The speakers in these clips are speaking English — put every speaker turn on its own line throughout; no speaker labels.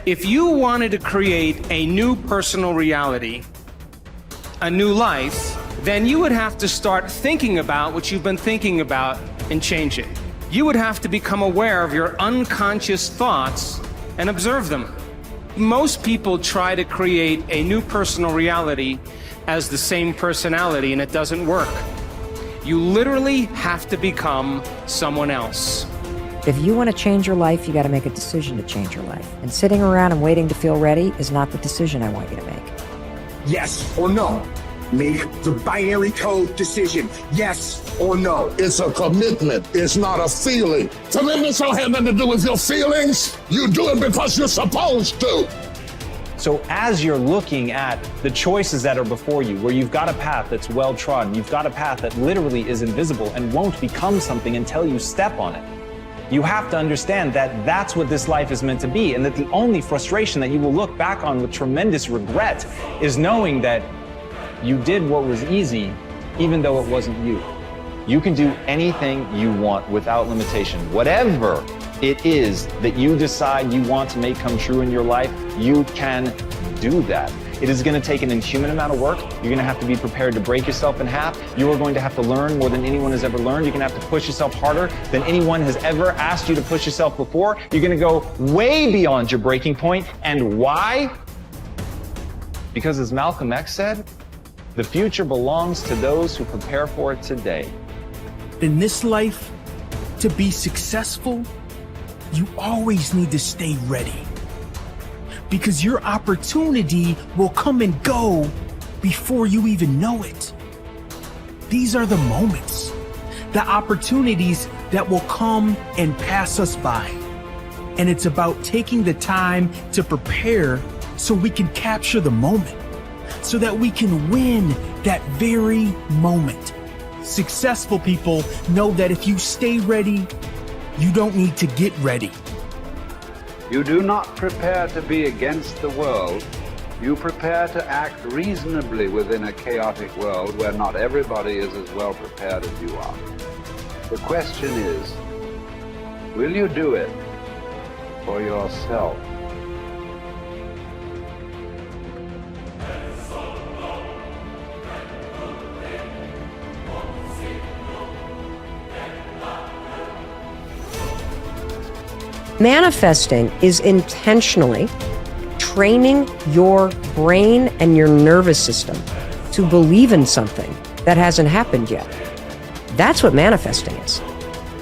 if you wanted to create a new personal reality, a new life, then you would have to start thinking about what you've been thinking about and change it. You would have to become aware of your unconscious thoughts and observe them. Most people try to create a new personal reality as the same personality, and it doesn't work. You literally have to become someone else.
If you want to change your life, you got to make a decision to change your life. And sitting around and waiting to feel ready is not the decision I want you to make.
Yes or no. Make the binary code decision. Yes or no.
It's a commitment. It's not a feeling. Commitments don't have nothing to do with your feelings. You do it because you're supposed to.
So as you're looking at the choices that are before you, where you've got a path that's well-trodden, you've got a path that literally is invisible and won't become something until you step on it, you have to understand that that's what this life is meant to be, and that the only frustration that you will look back on with tremendous regret is knowing that you did what was easy, even though it wasn't you. You can do anything you want without limitation. Whatever it is that you decide you want to make come true in your life, you can do that. It is going to take an inhuman amount of work. You're going to have to be prepared to break yourself in half. You are going to have to learn more than anyone has ever learned. You're going to have to push yourself harder than anyone has ever asked you to push yourself before. You're going to go way beyond your breaking point. And why? Because as Malcolm X said, the future belongs to those who prepare for it today.
In this life, to be successful, you always need to stay ready. Because your opportunity will come and go before you even know it. These are the moments, the opportunities that will come and pass us by. And it's about taking the time to prepare so we can capture the moment, so that we can win that very moment. Successful people know that if you stay ready, you don't need to get ready.
You do not prepare to be against the world. You prepare to act reasonably within a chaotic world where not everybody is as well prepared as you are. The question is, will you do it for yourself?
Manifesting is intentionally training your brain and your nervous system to believe in something that hasn't happened yet. That's what manifesting is.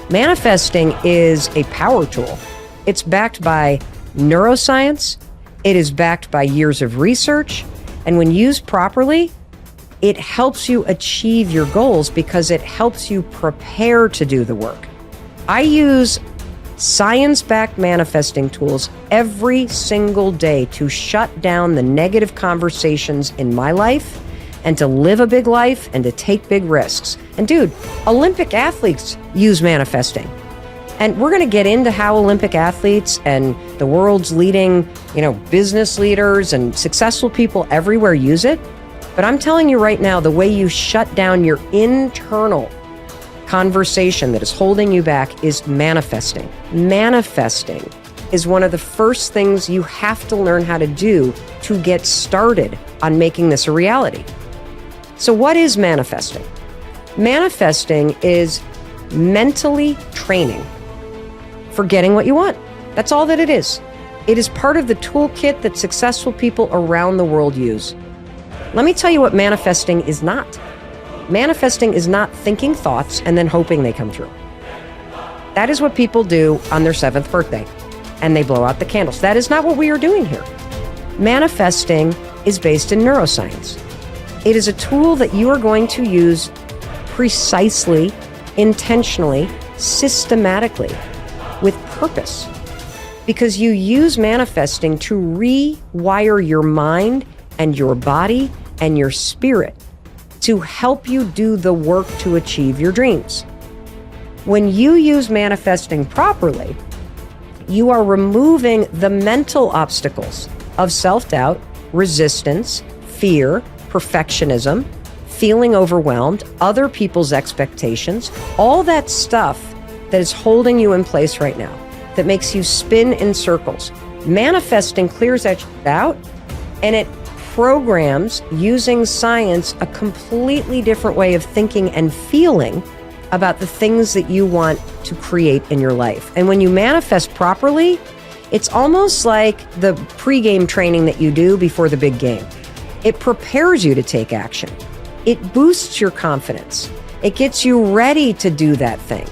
Manifesting is a power tool. It's backed by neuroscience. It is backed by years of research. And when used properly, it helps you achieve your goals because it helps you prepare to do the work. I use science-backed manifesting tools every single day to shut down the negative conversations in my life and to live a big life and to take big risks. And dude, Olympic athletes use manifesting. And we're going to get into how Olympic athletes and the world's leading, business leaders and successful people everywhere use it. But I'm telling you right now, the way you shut down your internal conversation that is holding you back is manifesting. Manifesting is one of the first things you have to learn how to do to get started on making this a reality. So what is manifesting? Manifesting is mentally training for getting what you want. That's all that it is. It is part of the toolkit that successful people around the world use. Let me tell you what manifesting is not. Manifesting is not thinking thoughts and then hoping they come true. That is what people do on their 7th birthday, and they blow out the candles. That is not what we are doing here. Manifesting is based in neuroscience. It is a tool that you are going to use precisely, intentionally, systematically, with purpose. Because you use manifesting to rewire your mind and your body and your spirit to help you do the work to achieve your dreams. When you use manifesting properly, you are removing the mental obstacles of self-doubt, resistance, fear, perfectionism, feeling overwhelmed, other people's expectations, all that stuff that is holding you in place right now, that makes you spin in circles. Manifesting clears that shit out, and it programs, using science, a completely different way of thinking and feeling about the things that you want to create in your life. And when you manifest properly, it's almost like the pregame training that you do before the big game. It prepares you to take action. It boosts your confidence. It gets you ready to do that thing.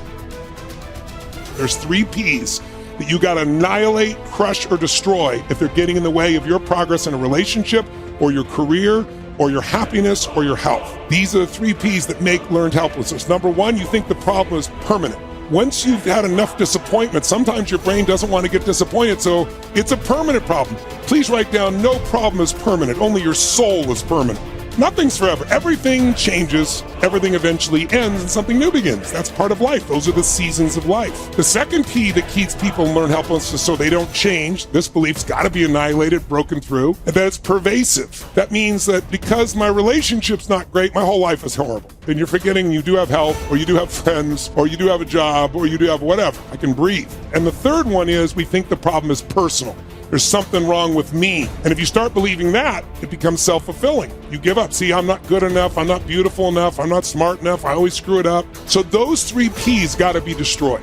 There's 3 P's that you got to annihilate, crush, or destroy if they're getting in the way of your progress in a relationship or your career or your happiness or your health. These are the 3 P's that make learned helplessness. Number 1, you think the problem is permanent. Once you've had enough disappointment, sometimes your brain doesn't want to get disappointed, so it's a permanent problem. Please write down, no problem is permanent, only your soul is permanent. Nothing's forever. Everything changes, everything eventually ends, and something new begins. That's part of life. Those are the seasons of life. The second key that keeps people in learned helplessness so they don't change, this belief's got to be annihilated, broken through, and that it's pervasive. That means that because my relationship's not great, my whole life is horrible. Then you're forgetting you do have health, or you do have friends, or you do have a job, or you do have whatever. I can breathe. And the third one is we think the problem is personal. There's something wrong with me. And if you start believing that, it becomes self-fulfilling. You give up. See, I'm not good enough. I'm not beautiful enough. I'm not smart enough. I always screw it up. So those 3 P's got to be destroyed.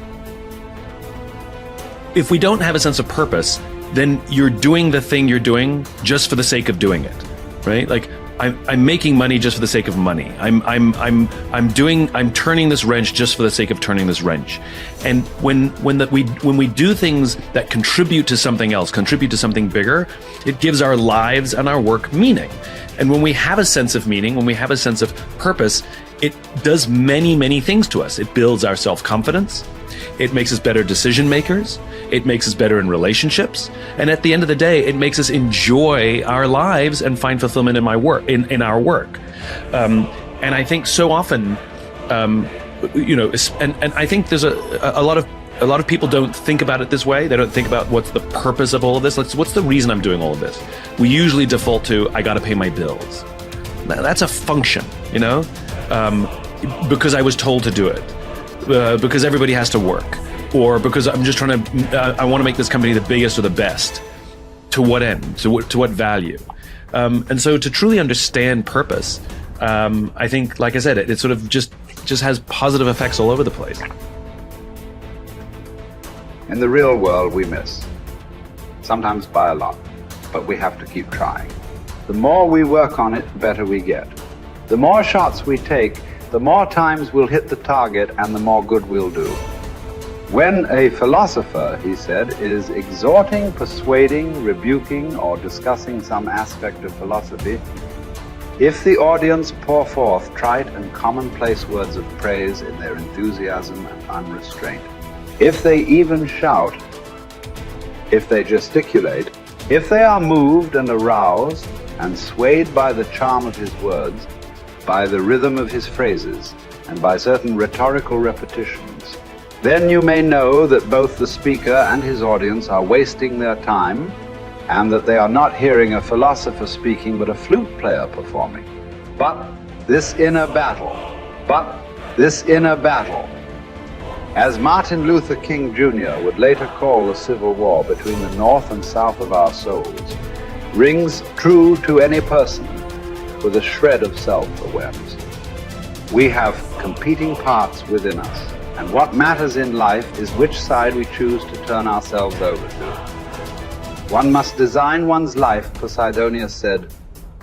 If we don't have a sense of purpose, then you're doing the thing you're doing just for the sake of doing it, right? Like I'm making money just for the sake of money. I'm turning this wrench just for the sake of turning this wrench. And when we do things that contribute to something else, contribute to something bigger, it gives our lives and our work meaning. And when we have a sense of meaning, when we have a sense of purpose, it does many, many things to us. It builds our self-confidence. It makes us better decision makers. It makes us better in relationships. And at the end of the day, it makes us enjoy our lives and find fulfillment in our work. And I think so often, and I think there's a lot of people don't think about it this way. They don't think about what's the purpose of all of this. What's the reason I'm doing all of this? We usually default to, I got to pay my bills. Now, that's a function, because I was told to do it. Because everybody has to work, or because I'm just trying to, I want to make this company the biggest or the best. To what end? To what value? And so to truly understand purpose, I think, like I said, it sort of just has positive effects all over the place.
In the real world, we miss. Sometimes by a lot, but we have to keep trying. The more we work on it, the better we get. The more shots we take, the more times we'll hit the target and the more good we'll do. When a philosopher, he said, is exhorting, persuading, rebuking, or discussing some aspect of philosophy, if the audience pour forth trite and commonplace words of praise in their enthusiasm and unrestraint, if they even shout, if they gesticulate, if they are moved and aroused and swayed by the charm of his words, by the rhythm of his phrases, and by certain rhetorical repetitions, then you may know that both the speaker and his audience are wasting their time, and that they are not hearing a philosopher speaking but a flute player performing. But this inner battle, as Martin Luther King Jr. would later call the Civil War between the North and South of our souls, rings true to any person with a shred of self-awareness. We have competing parts within us, and what matters in life is which side we choose to turn ourselves over to. One must design one's life, Posidonius said,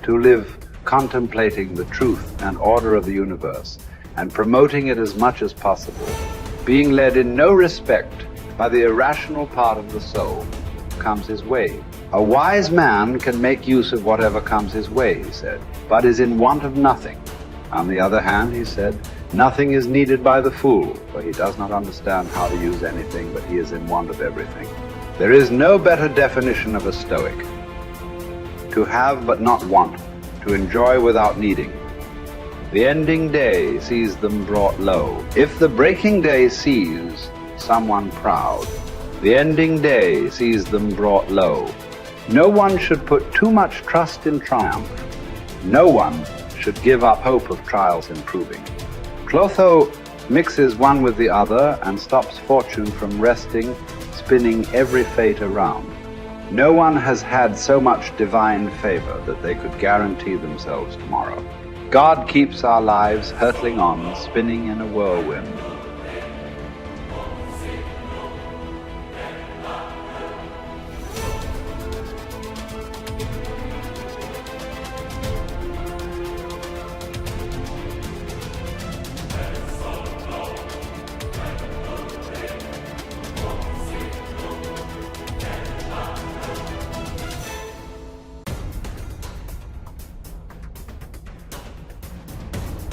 to live contemplating the truth and order of the universe, and promoting it as much as possible, being led in no respect by the irrational part of the soul comes his way. A wise man can make use of whatever comes his way, he said, but is in want of nothing. On the other hand, he said, nothing is needed by the fool, for he does not understand how to use anything, but he is in want of everything. There is no better definition of a Stoic. To have but not want, to enjoy without needing. The ending day sees them brought low. If the breaking day sees someone proud, the ending day sees them brought low. No one should put too much trust in triumph. No one should give up hope of trials improving. Clotho mixes one with the other and stops fortune from resting, spinning every fate around. No one has had so much divine favor that they could guarantee themselves tomorrow. God keeps our lives hurtling on, spinning in a whirlwind,